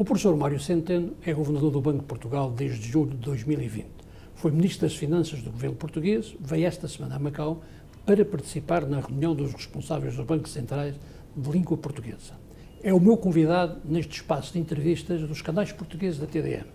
O professor Mário Centeno é governador do Banco de Portugal desde julho de 2020. Foi ministro das Finanças do governo português, veio esta semana a Macau para participar na reunião dos responsáveis dos bancos centrais de língua portuguesa. É o meu convidado neste espaço de entrevistas dos canais portugueses da TDM.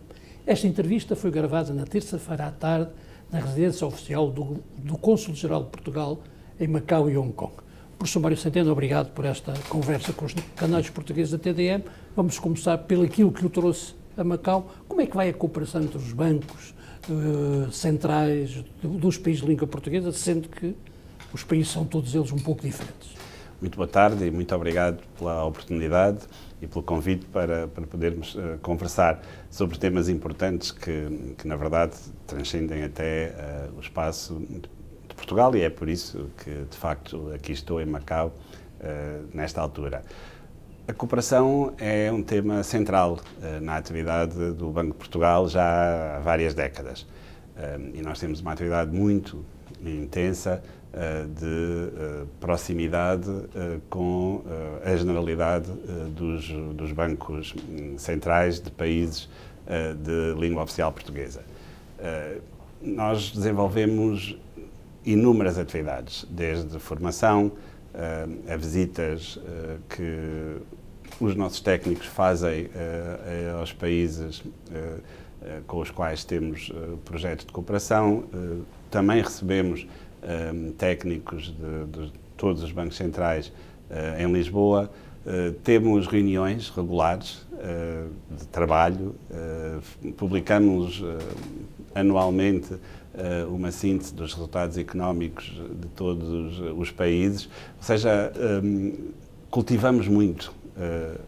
Esta entrevista foi gravada na terça-feira à tarde na residência oficial do Cônsul-Geral de Portugal em Macau e Hong Kong. Professor Mário Centeno, obrigado por esta conversa com os canais portugueses da TDM. Vamos começar pelo aquilo que o trouxe a Macau. Como é que vai a cooperação entre os bancos centrais dos países de língua portuguesa, sendo que os países são todos eles um pouco diferentes? Muito boa tarde e muito obrigado pela oportunidade e pelo convite para podermos conversar sobre temas importantes que na verdade, transcendem até o espaço de Portugal, e é por isso que, de facto, aqui estou em Macau nesta altura. A cooperação é um tema central na atividade do Banco de Portugal já há várias décadas. E nós temos uma atividade muito intensa de proximidade com a generalidade dos bancos centrais de países de língua oficial portuguesa. Nós desenvolvemos inúmeras atividades, desde formação a visitas que os nossos técnicos fazem aos países com os quais temos projetos de cooperação. Também recebemos técnicos de todos os bancos centrais em Lisboa. Temos reuniões regulares de trabalho, publicamos anualmente uma síntese dos resultados económicos de todos os países, ou seja, cultivamos muito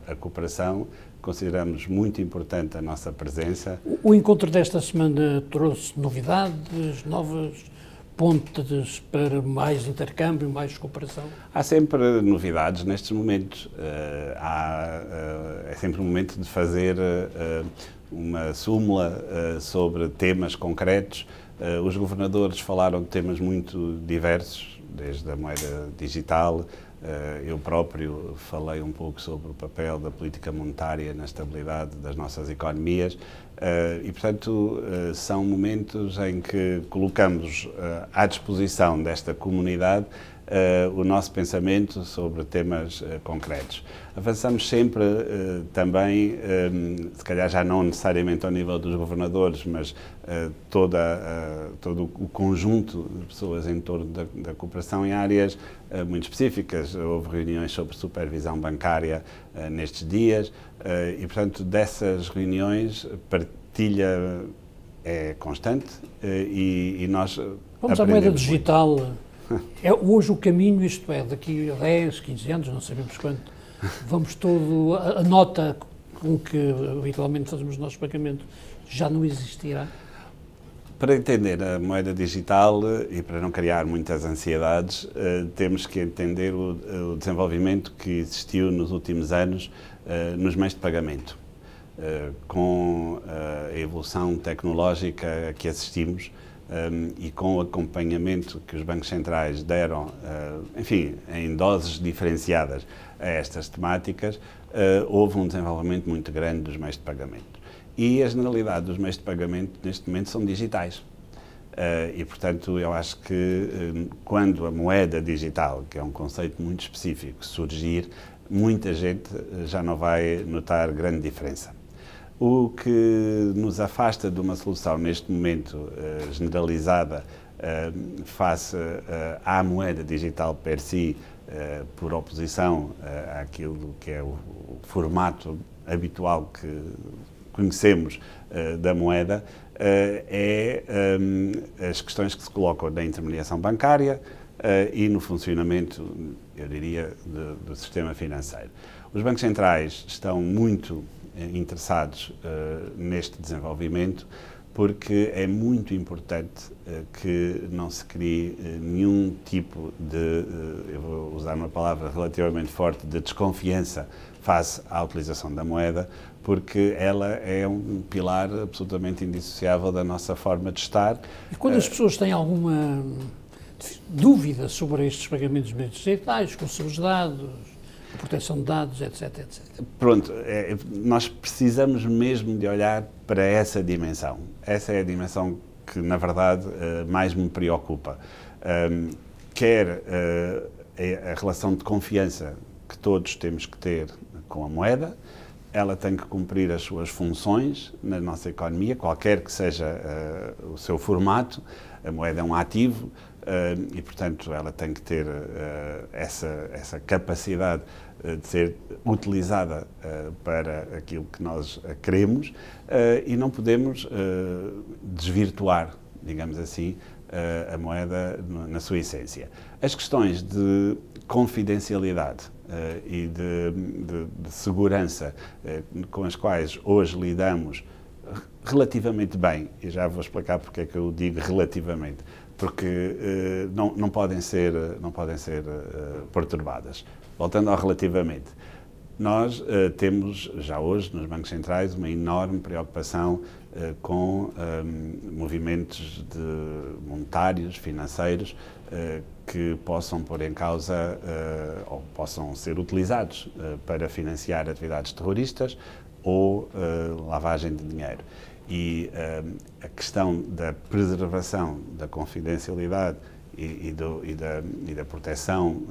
a cooperação, consideramos muito importante a nossa presença. O encontro desta semana trouxe novidades, novas pontes para mais intercâmbio, mais cooperação? Há sempre novidades nestes momentos. É sempre o momento de fazer uma súmula sobre temas concretos. Os governadores falaram de temas muito diversos, desde a moeda digital. Eu próprio falei um pouco sobre o papel da política monetária na estabilidade das nossas economias e, portanto, são momentos em que colocamos à disposição desta comunidade o nosso pensamento sobre temas concretos. Avançamos sempre também, se calhar já não necessariamente ao nível dos governadores, mas todo o conjunto de pessoas em torno da cooperação em áreas muito específicas. Houve reuniões sobre supervisão bancária nestes dias e, portanto, dessas reuniões partilha é constante e nós vamos à moeda digital. É hoje o caminho, isto é, daqui a 10, 15 anos, não sabemos quanto, vamos todo, a nota com que habitualmente fazemos os nossos pagamentos já não existirá? Para entender a moeda digital e para não criar muitas ansiedades, temos que entender o desenvolvimento que existiu nos últimos anos nos meios de pagamento. Com a evolução tecnológica a que assistimos, e com o acompanhamento que os bancos centrais deram, enfim, em doses diferenciadas a estas temáticas, houve um desenvolvimento muito grande dos meios de pagamento. E a generalidade dos meios de pagamento neste momento são digitais. E, portanto, eu acho que quando a moeda digital, que é um conceito muito específico, surgir, muita gente já não vai notar grande diferença. O que nos afasta de uma solução neste momento generalizada face à moeda digital per si, por oposição àquilo que é o formato habitual que conhecemos da moeda, é as questões que se colocam na intermediação bancária e no funcionamento, eu diria, do sistema financeiro. Os bancos centrais estão muito interessados neste desenvolvimento, porque é muito importante que não se crie nenhum tipo de, eu vou usar uma palavra relativamente forte, de desconfiança face à utilização da moeda, porque ela é um pilar absolutamente indissociável da nossa forma de estar. E quando as pessoas têm alguma dúvida sobre estes pagamentos digitais, com os seus dados, a proteção de dados, etc, etc. Pronto, nós precisamos mesmo de olhar para essa dimensão. Essa é a dimensão que, na verdade, mais me preocupa. Quer a relação de confiança que todos temos que ter com a moeda, ela tem que cumprir as suas funções na nossa economia, qualquer que seja o seu formato. A moeda é um ativo e, portanto, ela tem que ter essa capacidade de ser utilizada para aquilo que nós queremos e não podemos desvirtuar, digamos assim, a moeda na sua essência. As questões de confidencialidade e de segurança com as quais hoje lidamos relativamente bem, e já vou explicar porque é que eu digo relativamente, porque não podem ser perturbadas. Voltando ao relativamente, nós temos já hoje nos bancos centrais uma enorme preocupação com movimentos monetários, financeiros, que possam pôr em causa ou possam ser utilizados para financiar atividades terroristas ou lavagem de dinheiro. E a questão da preservação da confidencialidade e da proteção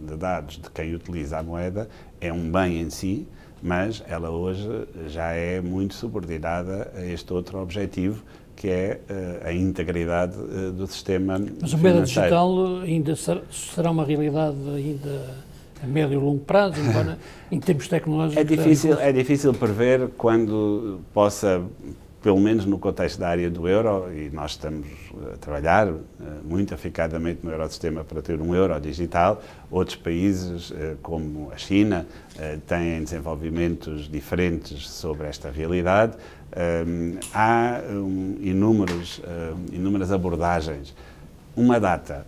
de dados de quem utiliza a moeda é um bem em si, mas ela hoje já é muito subordinada a este outro objetivo, que é a integridade do sistema financeiro. Mas a moeda digital ainda será uma realidade ainda a médio e longo prazo, embora em termos tecnológicos... É difícil prever quando possa, pelo menos no contexto da área do euro, e nós estamos a trabalhar muito aficadamente no eurosistema para ter um euro digital. Outros países, como a China, têm desenvolvimentos diferentes sobre esta realidade. Há inúmeras abordagens. Uma data.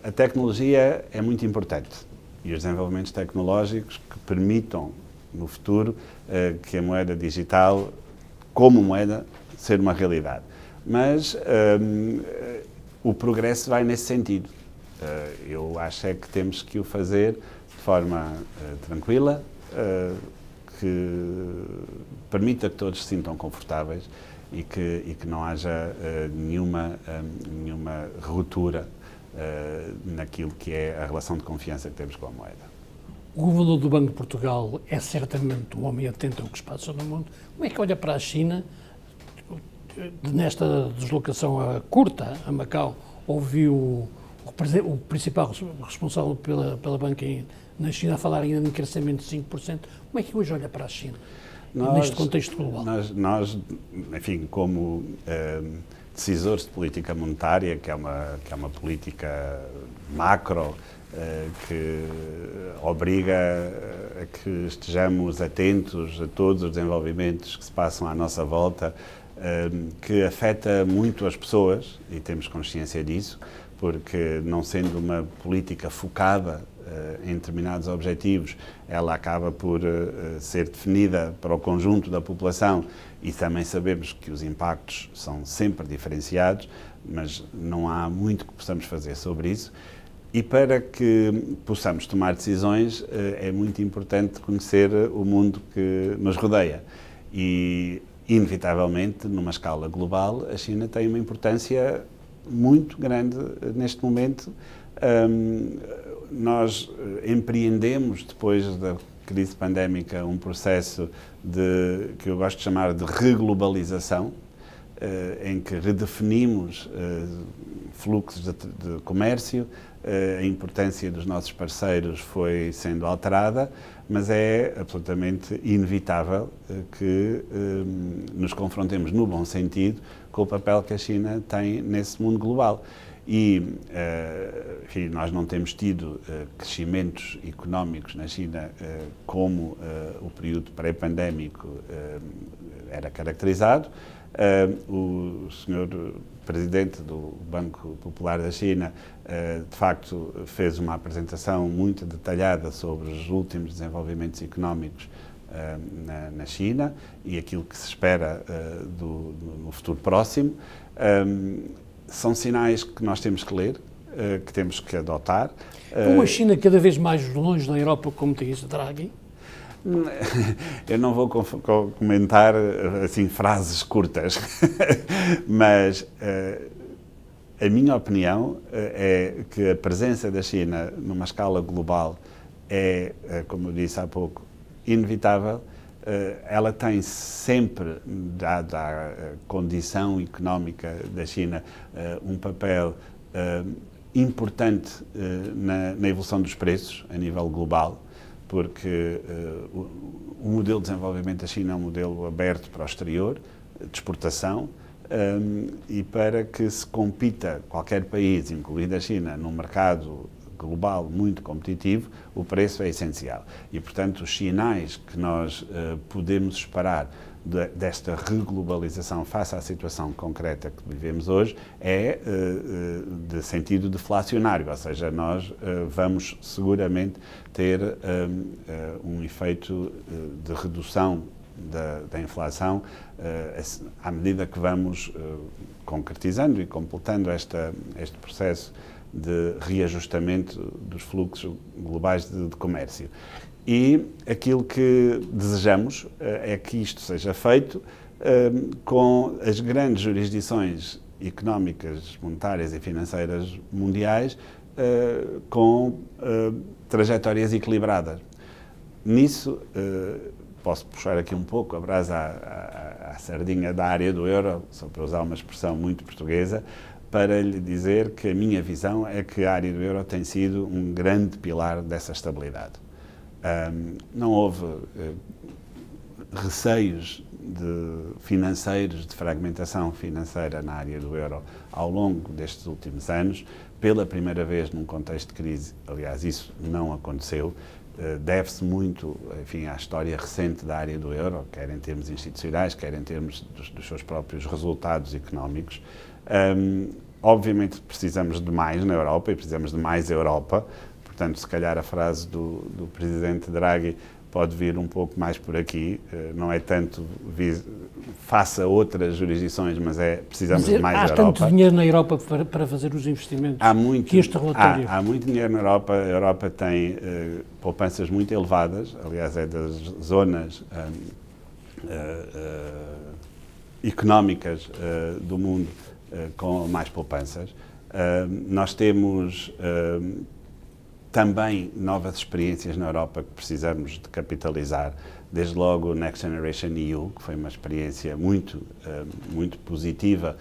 A tecnologia é muito importante e os desenvolvimentos tecnológicos que permitam, no futuro, que a moeda digital, como moeda, ser uma realidade. Mas o progresso vai nesse sentido. Eu acho é que temos que o fazer de forma tranquila, que permita que todos se sintam confortáveis e que não haja nenhuma ruptura naquilo que é a relação de confiança que temos com a moeda. O governador do Banco de Portugal é certamente um homem atento ao que se passa no mundo. Como é que olha para a China? Nesta deslocação curta a Macau, ouviu o principal responsável pela banca na China a falar ainda em crescimento de 5%. Como é que hoje olha para a China, neste contexto global? Nós, enfim, como decisores de política monetária, que é uma política macro, que obriga a que estejamos atentos a todos os desenvolvimentos que se passam à nossa volta, que afeta muito as pessoas, e temos consciência disso, porque não sendo uma política focada em determinados objetivos, ela acaba por ser definida para o conjunto da população e também sabemos que os impactos são sempre diferenciados, mas não há muito que possamos fazer sobre isso. E para que possamos tomar decisões, é muito importante conhecer o mundo que nos rodeia. E, inevitavelmente, numa escala global, a China tem uma importância muito grande neste momento. Nós empreendemos, depois da crise pandémica, um processo que eu gosto de chamar de reglobalização, em que redefinimos fluxos de comércio. A importância dos nossos parceiros foi sendo alterada, mas é absolutamente inevitável que nos confrontemos, no bom sentido, com o papel que a China tem nesse mundo global. E, enfim, nós não temos tido crescimentos económicos na China como o período pré-pandémico era caracterizado. O senhor presidente do Banco Popular da China, de facto, fez uma apresentação muito detalhada sobre os últimos desenvolvimentos económicos na China e aquilo que se espera no futuro próximo. São sinais que nós temos que ler. que temos que adotar. Com a China cada vez mais longe da Europa, como diz Draghi? Eu não vou comentar assim frases curtas, mas a minha opinião é que a presença da China numa escala global é, como eu disse há pouco, inevitável. Ela tem sempre, dada a condição económica da China, um papel importante na evolução dos preços a nível global, porque o modelo de desenvolvimento da China é um modelo aberto para o exterior, de exportação, e para que se compita qualquer país, incluindo a China, num mercado global muito competitivo, o preço é essencial. E, portanto, os sinais que nós podemos esperar desta reglobalização face à situação concreta que vivemos hoje é de sentido deflacionário, ou seja, nós vamos seguramente ter um efeito de redução da inflação à medida que vamos concretizando e completando este processo de reajustamento dos fluxos globais de comércio. E aquilo que desejamos é que isto seja feito com as grandes jurisdições económicas, monetárias e financeiras mundiais com trajetórias equilibradas. Nisso, posso puxar aqui um pouco a brasa à sardinha da área do euro, só para usar uma expressão muito portuguesa, para lhe dizer que a minha visão é que a área do euro tem sido um grande pilar dessa estabilidade. Não houve receios financeiros, de fragmentação financeira na área do euro ao longo destes últimos anos. Pela primeira vez num contexto de crise, aliás, isso não aconteceu, deve-se muito, enfim, à história recente da área do euro, quer em termos institucionais, quer em termos dos seus próprios resultados económicos. Obviamente precisamos de mais na Europa e precisamos de mais Europa, portanto, se calhar a frase do presidente Draghi pode vir um pouco mais por aqui, não é tanto faça outras jurisdições, mas precisamos de mais Europa. Há tanto dinheiro na Europa para fazer os investimentos que este relatório... Há muito dinheiro na Europa, a Europa tem poupanças muito elevadas, aliás é das zonas económicas do mundo com mais poupanças. Nós temos também novas experiências na Europa que precisamos de capitalizar, desde logo o Next Generation EU, que foi uma experiência muito positiva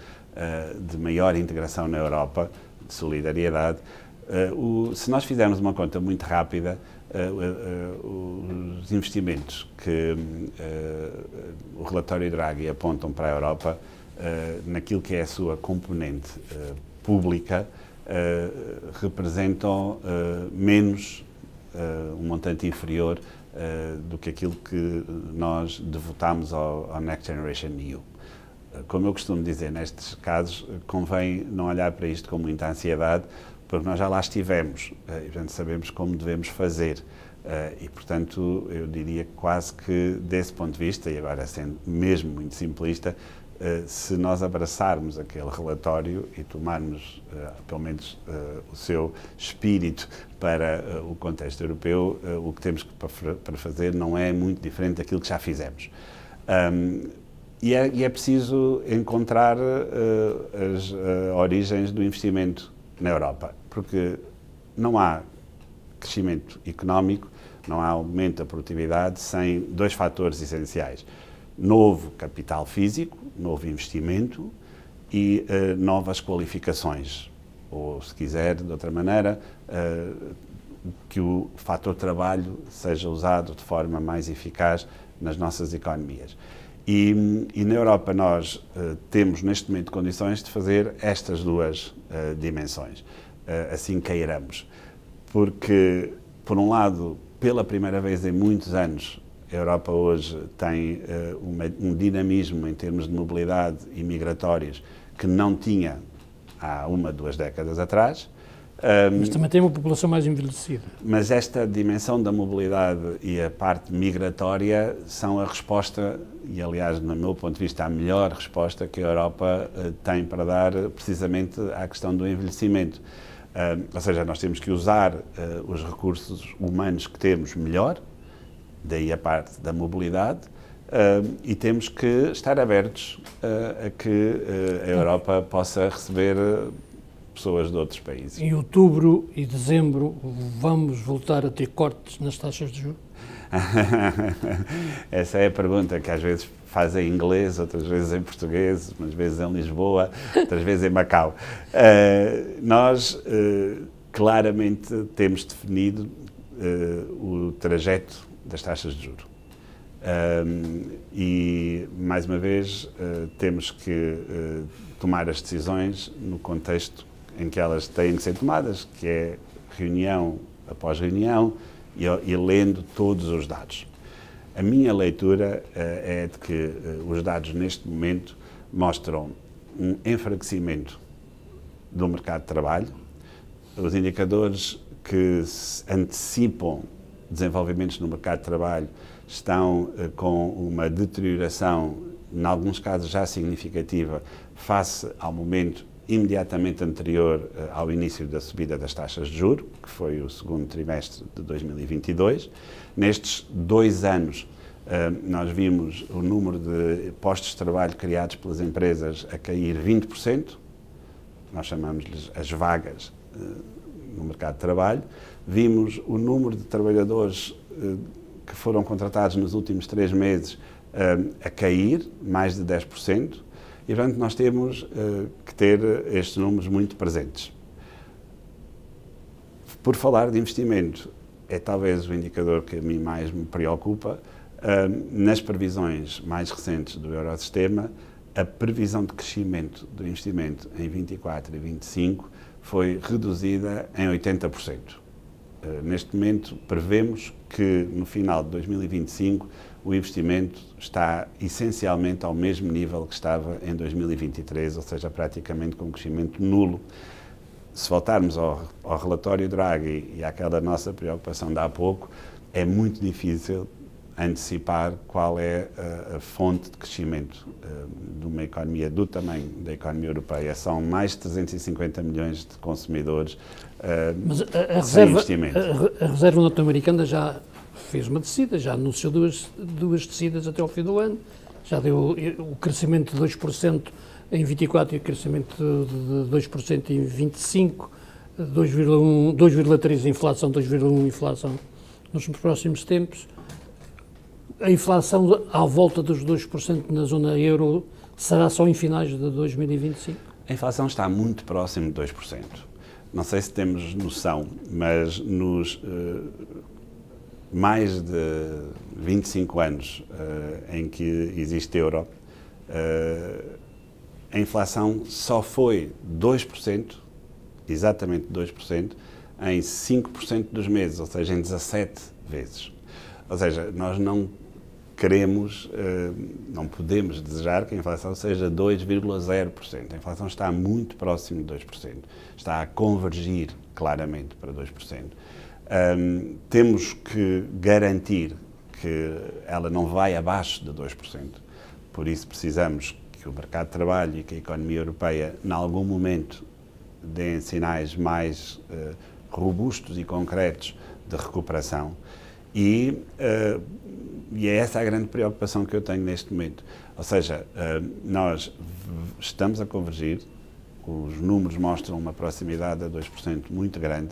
de maior integração na Europa, de solidariedade. Se nós fizermos uma conta muito rápida, os investimentos que o relatório Draghi apontam para a Europa, naquilo que é a sua componente pública, representam menos, um montante inferior do que aquilo que nós devotamos ao Next Generation EU. Como eu costumo dizer, nestes casos, convém não olhar para isto com muita ansiedade, porque nós já lá estivemos e, portanto, sabemos como devemos fazer. E, portanto, eu diria quase que, desse ponto de vista, e agora sendo mesmo muito simplista, se nós abraçarmos aquele relatório e tomarmos, pelo menos, o seu espírito para o contexto europeu, o que temos para fazer não é muito diferente daquilo que já fizemos. E é preciso encontrar as origens do investimento na Europa, porque não há crescimento económico, não há aumento da produtividade sem dois fatores essenciais: novo capital físico, novo investimento e novas qualificações, ou, se quiser, de outra maneira, que o fator trabalho seja usado de forma mais eficaz nas nossas economias. E na Europa nós temos neste momento condições de fazer estas duas dimensões, assim queiramos, porque, por um lado, pela primeira vez em muitos anos, a Europa hoje tem um dinamismo em termos de mobilidade e migratórios que não tinha há 1 ou 2 décadas atrás. Mas também tem uma população mais envelhecida. Mas esta dimensão da mobilidade e a parte migratória são a resposta, e aliás, no meu ponto de vista, a melhor resposta que a Europa tem para dar precisamente à questão do envelhecimento. Ou seja, nós temos que usar os recursos humanos que temos melhor, daí a parte da mobilidade, e temos que estar abertos a que a Europa possa receber pessoas de outros países. Em outubro e dezembro vamos voltar a ter cortes nas taxas de juros? Essa é a pergunta que às vezes faz em inglês, outras vezes em português, umas vezes em Lisboa, outras vezes em Macau. Nós claramente temos definido o trajeto das taxas de juros. E, mais uma vez, temos que tomar as decisões no contexto em que elas têm que ser tomadas, que é reunião após reunião e lendo todos os dados. A minha leitura é de que os dados neste momento mostram um enfraquecimento do mercado de trabalho. Os indicadores que antecipam desenvolvimentos no mercado de trabalho estão com uma deterioração, em alguns casos já significativa, face ao momento imediatamente anterior ao início da subida das taxas de juros, que foi o segundo trimestre de 2022. Nestes 2 anos, nós vimos o número de postos de trabalho criados pelas empresas a cair 20%, nós chamamos-lhes as vagas no mercado de trabalho. Vimos o número de trabalhadores que foram contratados nos últimos 3 meses a cair, mais de 10%, e, portanto, nós temos que ter estes números muito presentes. Por falar de investimento, é talvez o indicador que a mim mais me preocupa. Nas previsões mais recentes do Eurosistema, a previsão de crescimento do investimento em 24 e 25 foi reduzida em 80%. Neste momento, prevemos que no final de 2025 o investimento está essencialmente ao mesmo nível que estava em 2023, ou seja, praticamente com um crescimento nulo. Se voltarmos ao relatório Draghi e àquela nossa preocupação de há pouco, é muito difícil antecipar qual é a fonte de crescimento de uma economia do tamanho da economia europeia. São mais de 350 milhões de consumidores sem investimento. A Reserva Norte-Americana já fez uma descida, já anunciou duas descidas até ao fim do ano, já deu o crescimento de 2% em 24 e o crescimento de 2% em 25, 2,3% inflação, 2,1% inflação nos próximos tempos. A inflação à volta dos 2% na zona euro será só em finais de 2025? A inflação está muito próximo de 2%. Não sei se temos noção, mas nos mais de 25 anos em que existe euro, a inflação só foi 2%, exatamente 2%, em 5% dos meses, ou seja, em 17 vezes. Ou seja, nós não queremos, não podemos desejar que a inflação seja 2,0%. A inflação está muito próximo de 2%. Está a convergir claramente para 2%. Temos que garantir que ela não vai abaixo de 2%. Por isso precisamos que o mercado de trabalho e que a economia europeia, em algum momento, deem sinais mais robustos e concretos de recuperação. E é essa a grande preocupação que eu tenho neste momento. Ou seja, nós estamos a convergir, os números mostram uma proximidade a 2% muito grande.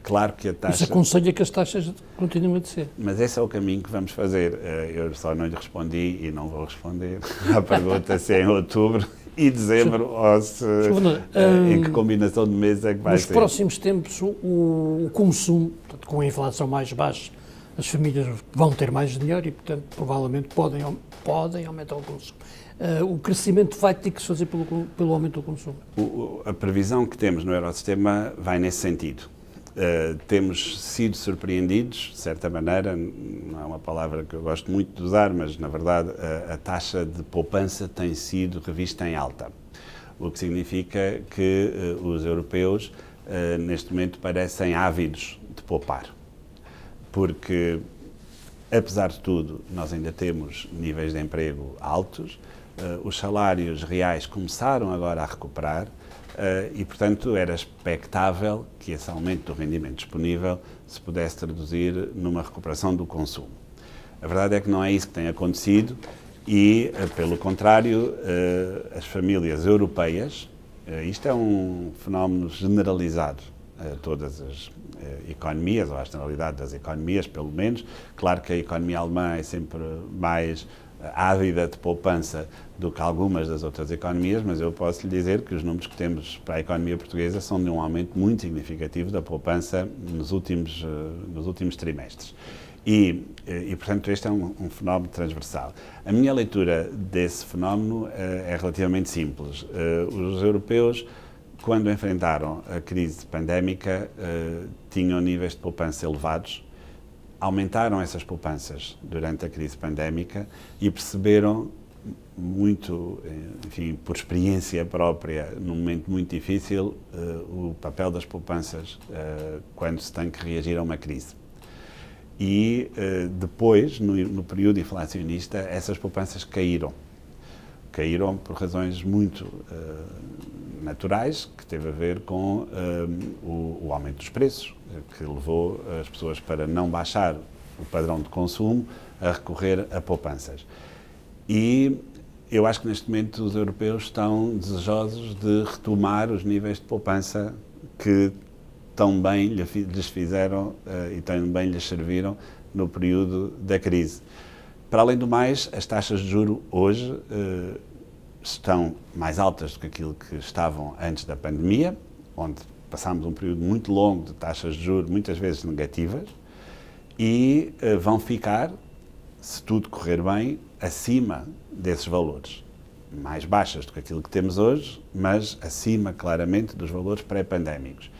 Claro que a taxa... Isso aconselha que as taxas continuem a descer. Mas esse é o caminho que vamos fazer. Eu só não lhe respondi e não vou responder à pergunta se é em outubro e dezembro ou se, em que combinação de meses é que vai ser. Nos próximos tempos, o consumo, portanto, com a inflação mais baixa, as famílias vão ter mais dinheiro e, portanto, provavelmente podem aumentar o consumo. O crescimento vai ter que se fazer pelo aumento do consumo. A previsão que temos no Eurosistema vai nesse sentido. Temos sido surpreendidos, de certa maneira, não é uma palavra que eu gosto muito de usar, mas, na verdade, a taxa de poupança tem sido revista em alta, o que significa que os europeus, neste momento, parecem ávidos de poupar, porque, apesar de tudo, nós ainda temos níveis de emprego altos, os salários reais começaram agora a recuperar, e, portanto, era expectável que esse aumento do rendimento disponível se pudesse traduzir numa recuperação do consumo. A verdade é que não é isso que tem acontecido e, pelo contrário, as famílias europeias, isto é um fenómeno generalizado a todas as economias, ou à generalidade das economias, pelo menos. Claro que a economia alemã é sempre mais ávida de poupança do que algumas das outras economias, mas eu posso lhe dizer que os números que temos para a economia portuguesa são de um aumento muito significativo da poupança nos últimos trimestres. E, portanto, este é um fenómeno transversal. A minha leitura desse fenómeno é relativamente simples. Os europeus, quando enfrentaram a crise pandémica, tinham níveis de poupança elevados, aumentaram essas poupanças durante a crise pandémica e perceberam muito, enfim, por experiência própria, num momento muito difícil, o papel das poupanças quando se tem que reagir a uma crise. E depois, no período inflacionista, essas poupanças caíram. Caíram por razões muito naturais, que teve a ver com o aumento dos preços, que levou as pessoas, para não baixar o padrão de consumo, a recorrer a poupanças. E eu acho que neste momento os europeus estão desejosos de retomar os níveis de poupança que tão bem lhes fizeram e tão bem lhes serviram no período da crise. Para além do mais, as taxas de juro hoje estão mais altas do que aquilo que estavam antes da pandemia, onde passámos um período muito longo de taxas de juros, muitas vezes negativas, e vão ficar, se tudo correr bem, acima desses valores. Mais baixas do que aquilo que temos hoje, mas acima, claramente, dos valores pré-pandémicos.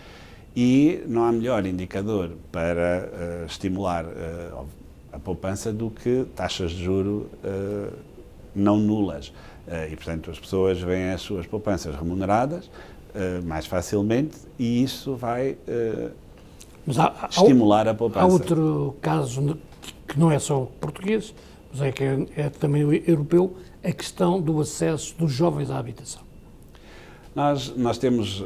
E não há melhor indicador para estimular a poupança do que taxas de juro não nulas. E, portanto, as pessoas veem as suas poupanças remuneradas mais facilmente e isso vai estimular a poupança. Há outro caso que não é só português, mas é também europeu, a questão do acesso dos jovens à habitação. Nós temos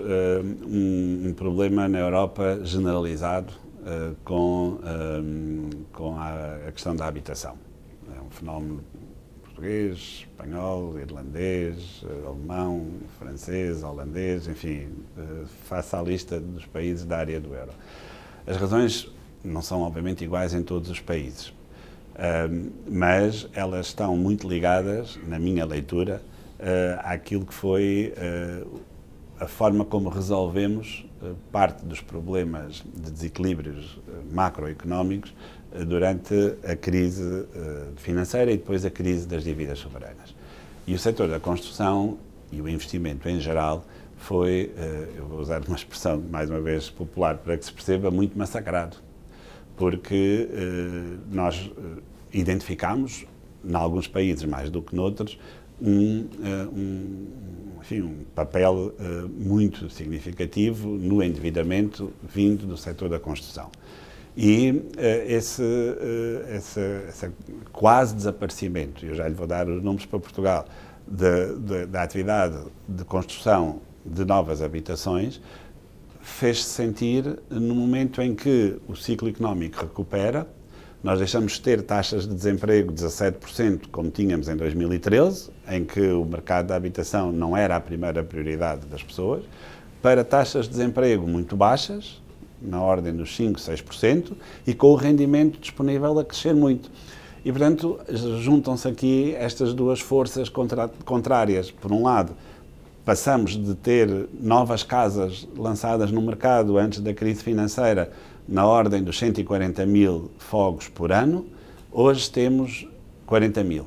um problema na Europa generalizado com a questão da habitação. É um fenómeno português, espanhol, irlandês, alemão, francês, holandês, enfim, faça a lista dos países da área do euro. As razões não são, obviamente, iguais em todos os países, mas elas estão muito ligadas, na minha leitura, àquilo que foi a forma como resolvemos parte dos problemas de desequilíbrios macroeconómicos durante a crise financeira e depois a crise das dívidas soberanas. E o setor da construção e o investimento em geral foi, eu vou usar uma expressão mais uma vez popular para que se perceba, muito massacrado, porque nós identificámos, em alguns países mais do que noutros, enfim, um papel muito significativo no endividamento vindo do setor da construção. E esse quase desaparecimento, eu já lhe vou dar os números para Portugal, da atividade de construção de novas habitações, fez-se sentir no momento em que o ciclo económico recupera. Nós deixamos de ter taxas de desemprego de 17%, como tínhamos em 2013, em que o mercado da habitação não era a primeira prioridade das pessoas, para taxas de desemprego muito baixas, na ordem dos 5%, 6%, e com o rendimento disponível a crescer muito. E, portanto, juntam-se aqui estas duas forças contrárias. Por um lado, passamos de ter novas casas lançadas no mercado antes da crise financeira, na ordem dos 140 mil fogos por ano, hoje temos 40 mil.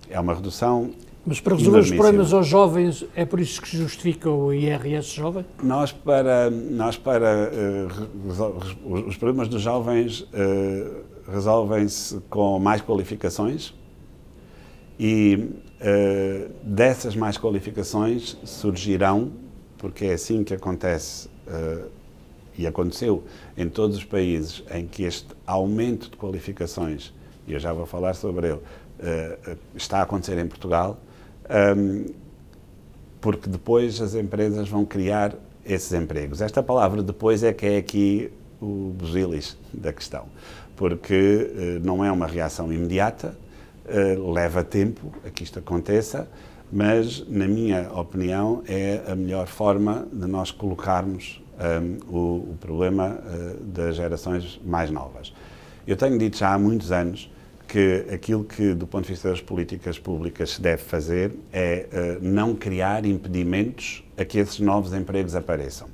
É uma redução. Mas para resolver os problemas aos jovens, é por isso que se justifica o IRS jovem? Nós os problemas dos jovens resolvem-se com mais qualificações e dessas mais qualificações surgirão, porque é assim que acontece e aconteceu em todos os países em que este aumento de qualificações, e eu já vou falar sobre ele, está a acontecer em Portugal, porque depois as empresas vão criar esses empregos. Esta palavra depois é que é aqui o busilis da questão, porque não é uma reação imediata, leva tempo a que isto aconteça, mas, na minha opinião, é a melhor forma de nós colocarmos o problema das gerações mais novas. Eu tenho dito já há muitos anos que aquilo que, do ponto de vista das políticas públicas, se deve fazer é não criar impedimentos a que esses novos empregos apareçam.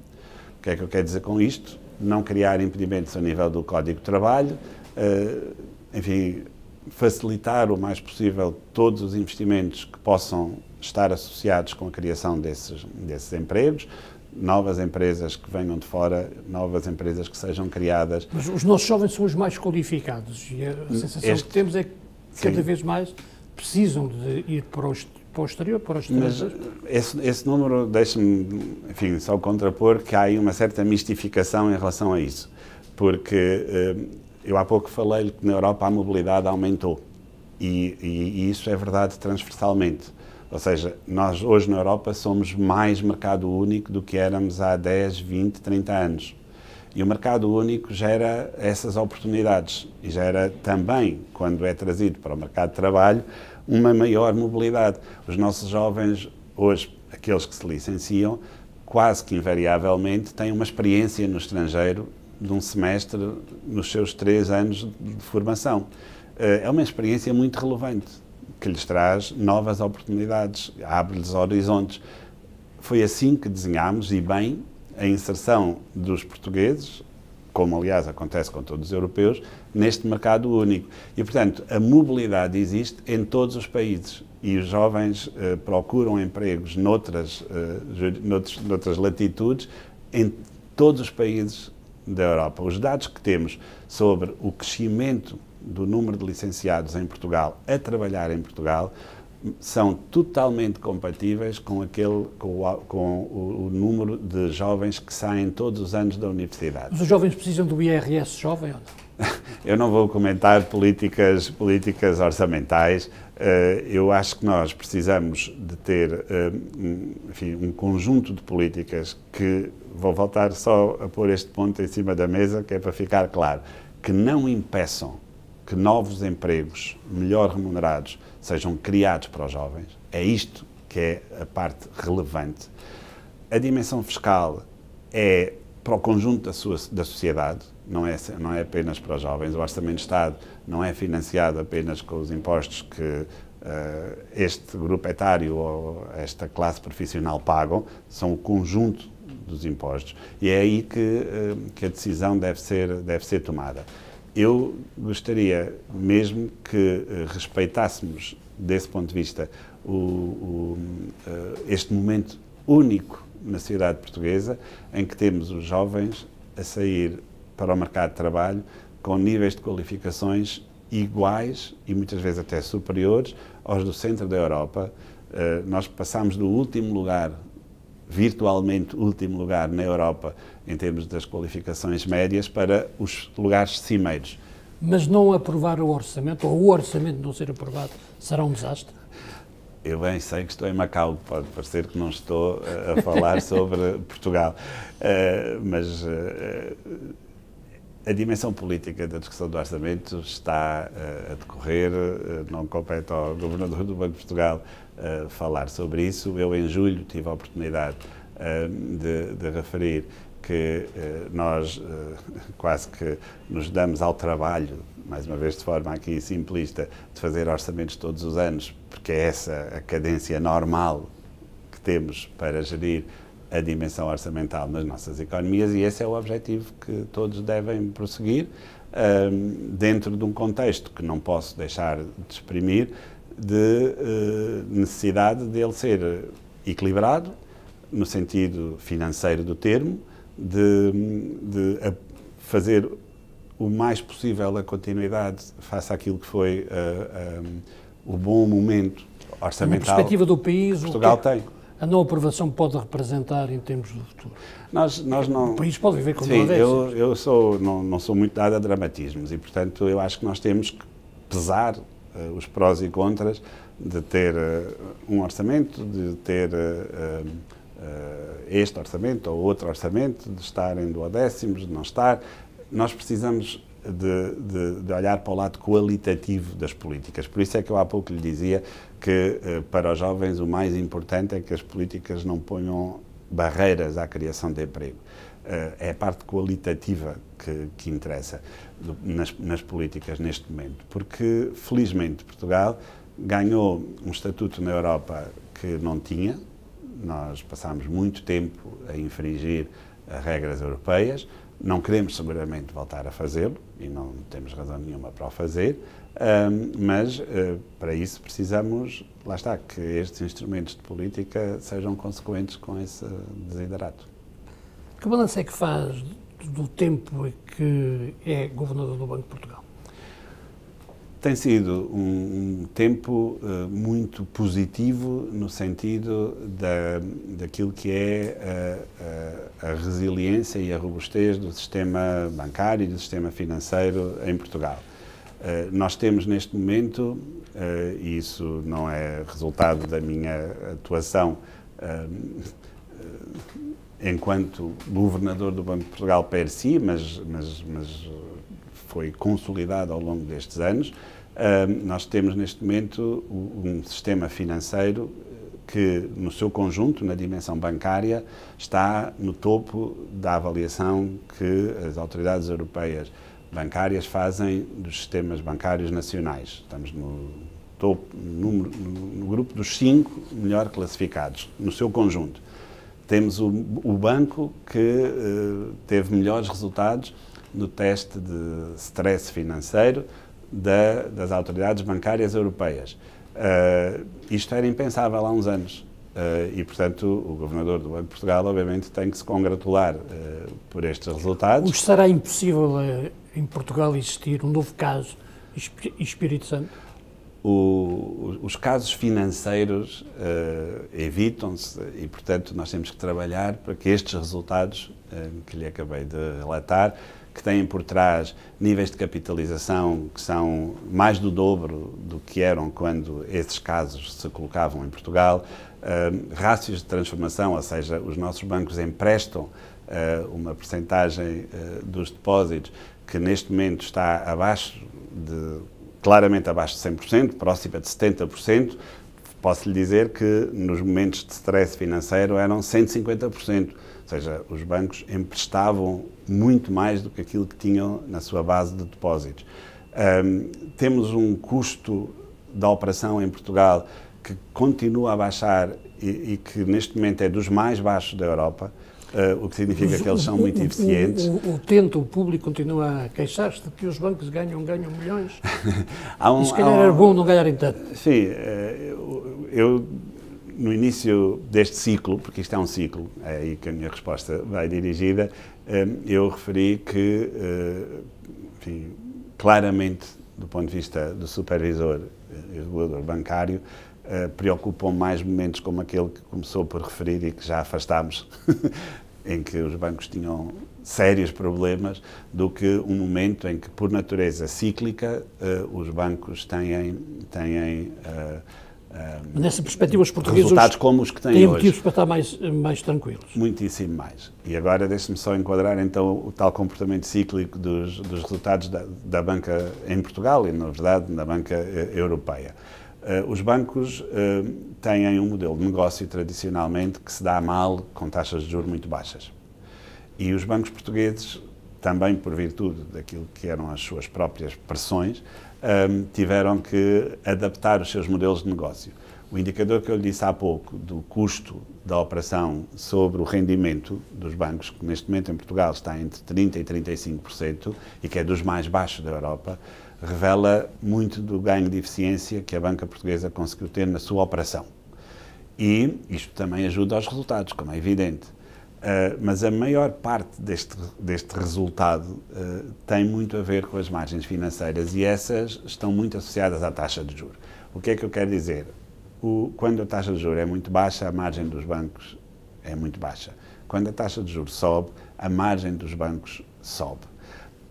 O que é que eu quero dizer com isto? Não criar impedimentos a nível do Código de Trabalho, enfim, facilitar o mais possível todos os investimentos que possam estar associados com a criação desses empregos, novas empresas que venham de fora, novas empresas que sejam criadas. Mas os nossos jovens são os mais qualificados e a sensação que temos é que cada vez mais precisam de ir para o exterior, para os estrangeiros. Mas esse número deixa-me, enfim, só contrapor que há aí uma certa mistificação em relação a isso, porque eu há pouco falei que na Europa a mobilidade aumentou e isso é verdade transversalmente. Ou seja, nós hoje na Europa somos mais mercado único do que éramos há 10, 20, 30 anos. E o mercado único gera essas oportunidades e gera também, quando é trazido para o mercado de trabalho, uma maior mobilidade. Os nossos jovens, hoje, aqueles que se licenciam, quase que invariavelmente têm uma experiência no estrangeiro de um semestre nos seus 3 anos de formação. É uma experiência muito relevante, que lhes traz novas oportunidades, abre-lhes horizontes. Foi assim que desenhámos, e bem, a inserção dos portugueses, como aliás acontece com todos os europeus, neste mercado único. E, portanto, a mobilidade existe em todos os países e os jovens procuram empregos noutras latitudes em todos os países da Europa. Os dados que temos sobre o crescimento do número de licenciados em Portugal a trabalhar em Portugal são totalmente compatíveis com o número de jovens que saem todos os anos da universidade. Mas os jovens precisam do IRS jovem ou não? Eu não vou comentar políticas orçamentais. Eu acho que nós precisamos de ter, enfim, um conjunto de políticas que, vou voltar só a pôr este ponto em cima da mesa, que é para ficar claro, que não impeçam que novos empregos melhor remunerados sejam criados para os jovens. É isto que é a parte relevante. A dimensão fiscal é para o conjunto da sociedade, não é apenas para os jovens. O Orçamento de Estado não é financiado apenas com os impostos que este grupo etário ou esta classe profissional pagam, são o conjunto dos impostos. E é aí que a decisão deve ser tomada. Eu gostaria mesmo que respeitássemos, desse ponto de vista, este momento único na sociedade portuguesa, em que temos os jovens a sair para o mercado de trabalho com níveis de qualificações iguais e muitas vezes até superiores aos do centro da Europa. Nós passamos do último lugar, virtualmente último lugar na Europa, em termos das qualificações médias, para os lugares cimeiros. Mas não aprovar o orçamento, ou o orçamento não ser aprovado, será um desastre? Eu bem sei que estou em Macau, pode parecer que não estou a falar sobre Portugal, mas a dimensão política da discussão do orçamento está a decorrer, não compete ao Governador do Banco de Portugal falar sobre isso. Eu, em julho, tive a oportunidade de referir que nós quase que nos damos ao trabalho, mais uma vez de forma aqui simplista, de fazer orçamentos todos os anos, porque é essa a cadência normal que temos para gerir a dimensão orçamental nas nossas economias, e esse é o objetivo que todos devem prosseguir, dentro de um contexto que não posso deixar de exprimir, de necessidade de ele ser equilibrado, no sentido financeiro do termo, de fazer o mais possível a continuidade face àquilo que foi o bom momento orçamental. Na perspectiva do país, Portugal tem. A não aprovação pode representar em termos do futuro? Nós não... O país pode viver com Sim, déficits. eu não sou muito dado a dramatismos e, portanto, eu acho que nós temos que pesar os prós e contras de ter um orçamento, de ter este orçamento ou outro orçamento, de estar em duodécimos, de não estar. Nós precisamos de olhar para o lado qualitativo das políticas. Por isso é que eu há pouco lhe dizia que para os jovens o mais importante é que as políticas não ponham barreiras à criação de emprego. É a parte qualitativa que interessa nas políticas neste momento, porque felizmente Portugal ganhou um estatuto na Europa que não tinha. Nós passámos muito tempo a infringir as regras europeias, não queremos seguramente voltar a fazê-lo e não temos razão nenhuma para o fazer, mas para isso precisamos, lá está, que estes instrumentos de política sejam consequentes com esse desiderato. Que balanço é que faz do tempo em que é governador do Banco de Portugal? Tem sido um tempo muito positivo no sentido daquilo que é a resiliência e a robustez do sistema bancário e do sistema financeiro em Portugal. Nós temos neste momento, e isso não é resultado da minha atuação enquanto governador do Banco de Portugal per si, mas foi consolidado ao longo destes anos. Nós temos neste momento um sistema financeiro que, no seu conjunto, na dimensão bancária, está no topo da avaliação que as autoridades europeias bancárias fazem dos sistemas bancários nacionais. Estamos no topo, no grupo dos 5 melhor classificados, no seu conjunto. Temos o banco que teve melhores resultados no teste de stress financeiro das autoridades bancárias europeias. Isto era impensável há uns anos e, portanto, o Governador do Banco de Portugal, obviamente, tem que se congratular por estes resultados. Será impossível em Portugal existir um novo caso Espírito Santo? Os casos financeiros evitam-se e, portanto, nós temos que trabalhar para que estes resultados que lhe acabei de relatar, que têm por trás níveis de capitalização que são mais do dobro do que eram quando esses casos se colocavam em Portugal, rácios de transformação, ou seja, os nossos bancos emprestam uma percentagem dos depósitos que neste momento está claramente abaixo de 100%, próxima de 70%. Posso lhe dizer que nos momentos de stress financeiro eram 150%. Ou seja, os bancos emprestavam muito mais do que aquilo que tinham na sua base de depósitos. Temos um custo da operação em Portugal que continua a baixar e que neste momento é dos mais baixos da Europa, o que significa que eles são muito eficientes. O público continua a queixar-se de que os bancos ganham milhões. E se calhar era bom não ganharem tanto. Sim, eu no início deste ciclo, porque isto é um ciclo, é aí que a minha resposta vai dirigida, eu referi que, enfim, claramente, do ponto de vista do supervisor e regulador bancário, preocupam mais momentos como aquele que começou por referir e que já afastámos, em que os bancos tinham sérios problemas, do que um momento em que, por natureza cíclica, os bancos têm nessa perspectiva, os portugueses resultados como os que têm têm hoje. motivos para estar mais tranquilos. Muitíssimo mais. E agora deixe-me só enquadrar então o tal comportamento cíclico dos resultados da banca em Portugal e, na verdade, na banca europeia. Os bancos têm um modelo de negócio tradicionalmente que se dá mal com taxas de juros muito baixas. E os bancos portugueses, também por virtude daquilo que eram as suas próprias pressões, tiveram que adaptar os seus modelos de negócio. O indicador que eu lhe disse há pouco do custo da operação sobre o rendimento dos bancos, que neste momento em Portugal está entre 30% e 35% e que é dos mais baixos da Europa, revela muito do ganho de eficiência que a banca portuguesa conseguiu ter na sua operação. E isto também ajuda aos resultados, como é evidente. Mas a maior parte deste resultado tem muito a ver com as margens financeiras e essas estão muito associadas à taxa de juros. O que é que eu quero dizer? Quando a taxa de juros é muito baixa, a margem dos bancos é muito baixa. Quando a taxa de juros sobe, a margem dos bancos sobe.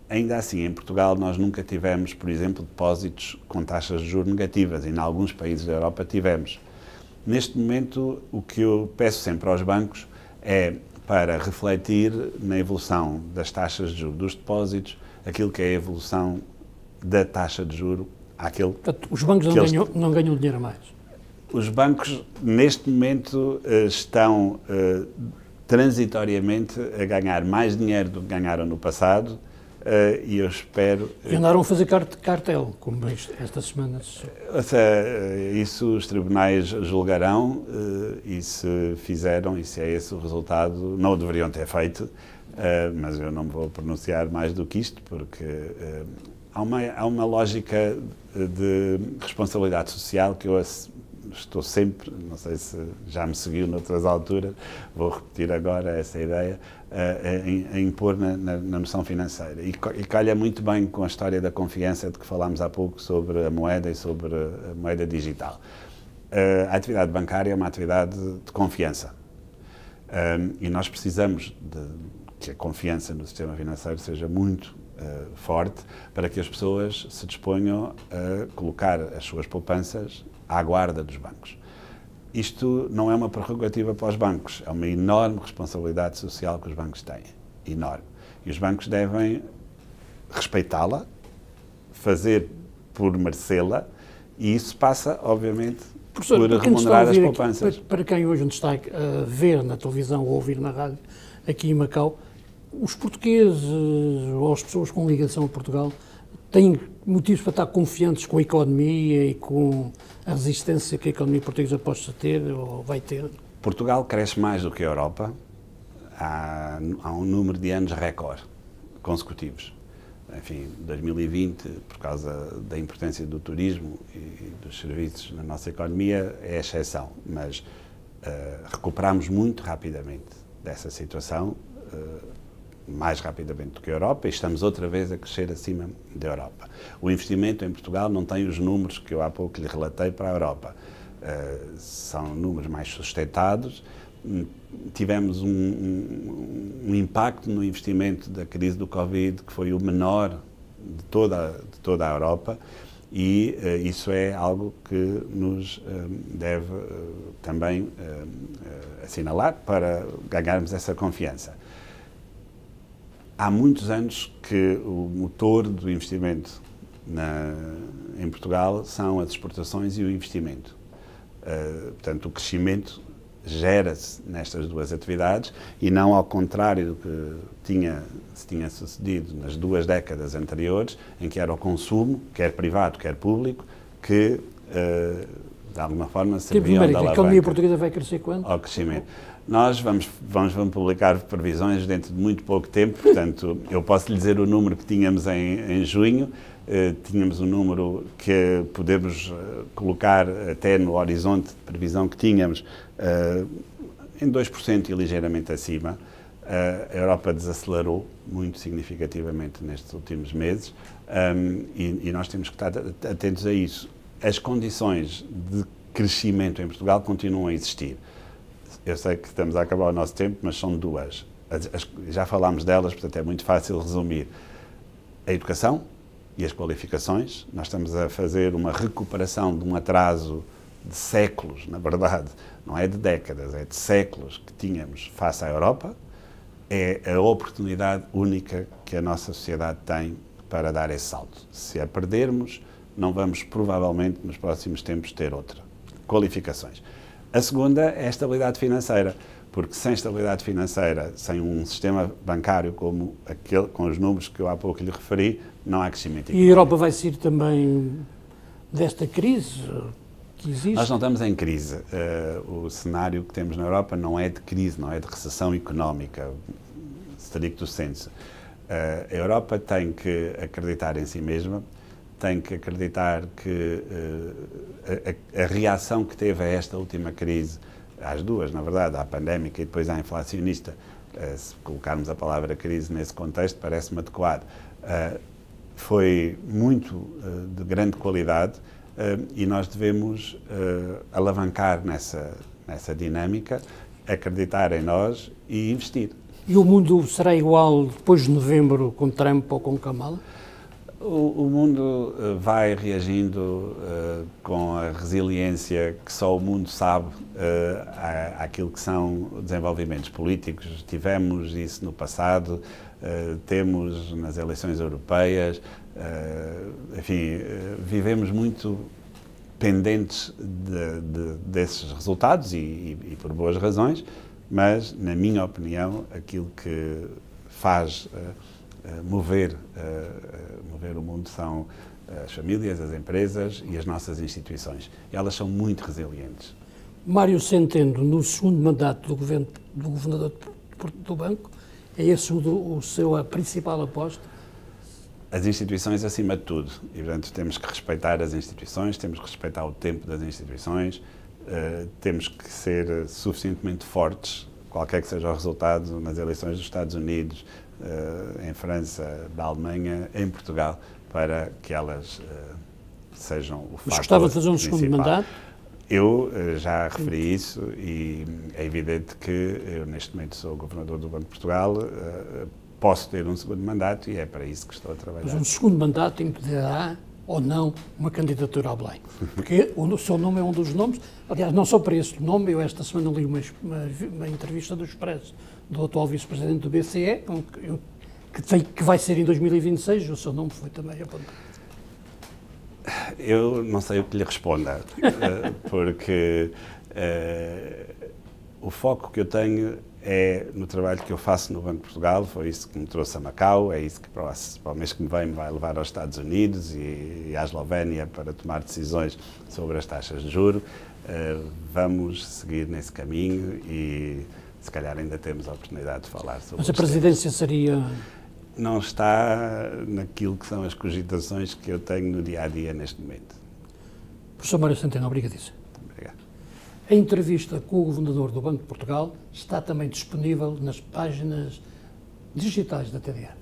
Ainda assim, em Portugal, nós nunca tivemos, por exemplo, depósitos com taxas de juros negativas, e em alguns países da Europa tivemos. Neste momento, o que eu peço sempre aos bancos é para refletir na evolução das taxas de juros dos depósitos, aquilo que é a evolução da taxa de juros àquele... Portanto, os bancos não ganham dinheiro a mais? Os bancos, neste momento, estão transitoriamente a ganhar mais dinheiro do que ganharam no passado, e eu espero... E andaram a fazer cartel, como esta semana. Isso os tribunais julgarão, e se fizeram, e se é esse o resultado, não o deveriam ter feito, mas eu não me vou pronunciar mais do que isto, porque há uma lógica de responsabilidade social que eu estou sempre, não sei se já me seguiu noutras alturas, vou repetir agora essa ideia, a impor na noção financeira. E calha muito bem com a história da confiança de que falámos há pouco sobre a moeda e sobre a moeda digital. A atividade bancária é uma atividade de confiança. E nós precisamos que a confiança no sistema financeiro seja muito forte para que as pessoas se disponham a colocar as suas poupanças à guarda dos bancos. Isto não é uma prerrogativa para os bancos, é uma enorme responsabilidade social que os bancos têm, enorme. E os bancos devem respeitá-la, fazer por merecê-la, e isso passa, obviamente, professor, por remunerar as poupanças. Para quem hoje nos está a ver na televisão ou ouvir na rádio, aqui em Macau, os portugueses ou as pessoas com ligação a Portugal têm motivos para estar confiantes com a economia e com a resistência que a economia portuguesa possa ter ou vai ter? Portugal cresce mais do que a Europa há um número de anos recorde consecutivos. Enfim, 2020, por causa da importância do turismo e dos serviços na nossa economia, é a exceção, mas recuperamos muito rapidamente dessa situação, mais rapidamente do que a Europa, e estamos outra vez a crescer acima da Europa. O investimento em Portugal não tem os números que eu há pouco lhe relatei para a Europa. São números mais sustentados. Tivemos um impacto no investimento da crise do Covid que foi o menor de toda a Europa, e isso é algo que nos deve também assinalar para ganharmos essa confiança. Há muitos anos que o motor do investimento em Portugal são as exportações e o investimento. Portanto, o crescimento gera-se nestas duas atividades e não ao contrário do que se tinha sucedido nas 2 décadas anteriores, em que era o consumo, quer privado, quer público, que de alguma forma serviam de alavanca. A economia portuguesa vai crescer quando? Ao crescimento. Nós vamos publicar previsões dentro de muito pouco tempo, portanto, eu posso lhe dizer o número que tínhamos em junho. Tínhamos um número que podemos colocar até no horizonte de previsão que tínhamos em 2% e ligeiramente acima. A Europa desacelerou muito significativamente nestes últimos meses, e nós temos que estar atentos a isso. As condições de crescimento em Portugal continuam a existir. Eu sei que estamos a acabar o nosso tempo, mas são duas. Já falámos delas, portanto é muito fácil resumir. A educação e as qualificações. Nós estamos a fazer uma recuperação de um atraso de séculos, na verdade, não é de décadas, é de séculos que tínhamos face à Europa. É a oportunidade única que a nossa sociedade tem para dar esse salto. Se a perdermos, não vamos provavelmente nos próximos tempos ter outra. Qualificações. A segunda é a estabilidade financeira, porque sem estabilidade financeira, sem um sistema bancário como aquele, com os números que eu há pouco lhe referi, não há crescimento económico. E a Europa vai sair também desta crise que existe? Nós não estamos em crise. O cenário que temos na Europa não é de crise, não é de recessão económica, stricto sensu. A Europa tem que acreditar em si mesma, tem que acreditar que a reação que teve a esta última crise, às duas, na verdade, à pandémica e depois à inflacionista, se colocarmos a palavra crise nesse contexto, parece-me adequado, foi muito de grande qualidade, e nós devemos alavancar nessa dinâmica, acreditar em nós e investir. E o mundo será igual depois de novembro com Trump ou com Kamala? O mundo vai reagindo com a resiliência que só o mundo sabe àquilo que são desenvolvimentos políticos. Tivemos isso no passado, temos nas eleições europeias, enfim, vivemos muito pendentes desses resultados e por boas razões, mas, na minha opinião, aquilo que faz mover o mundo são as famílias, as empresas e as nossas instituições. E elas são muito resilientes. Mário Centeno, no segundo mandato do governador do banco, é esse a principal aposta? As instituições acima de tudo. E, portanto, temos que respeitar as instituições, temos que respeitar o tempo das instituições, temos que ser suficientemente fortes, qualquer que seja o resultado nas eleições dos Estados Unidos, em França, da Alemanha, em Portugal, para que elas sejam o fator. Mas gostava de fazer um segundo mandato? Eu já referi isso e é evidente que eu, neste momento, sou governador do Banco de Portugal, posso ter um segundo mandato e é para isso que estou a trabalhar. Mas um segundo mandato impedirá ou não uma candidatura ao Belém? Porque o seu nome é um dos nomes, aliás, não só para esse nome, eu esta semana li uma entrevista do Expresso do atual vice-presidente do BCE, que vai ser em 2026, o seu nome foi também apontado. Eu não sei o que lhe responda, porque o foco que eu tenho é no trabalho que eu faço no Banco de Portugal, foi isso que me trouxe a Macau, é isso que para o mês que me vem me vai levar aos Estados Unidos e à Eslovénia para tomar decisões sobre as taxas de juros. Vamos seguir nesse caminho e se calhar ainda temos a oportunidade de falar sobre isso. Mas a presidência seria... Não está naquilo que são as cogitações que eu tenho no dia-a-dia neste momento. Professor Mário Centeno, obrigadíssimo. Obrigado. A entrevista com o governador do Banco de Portugal está também disponível nas páginas digitais da TDA.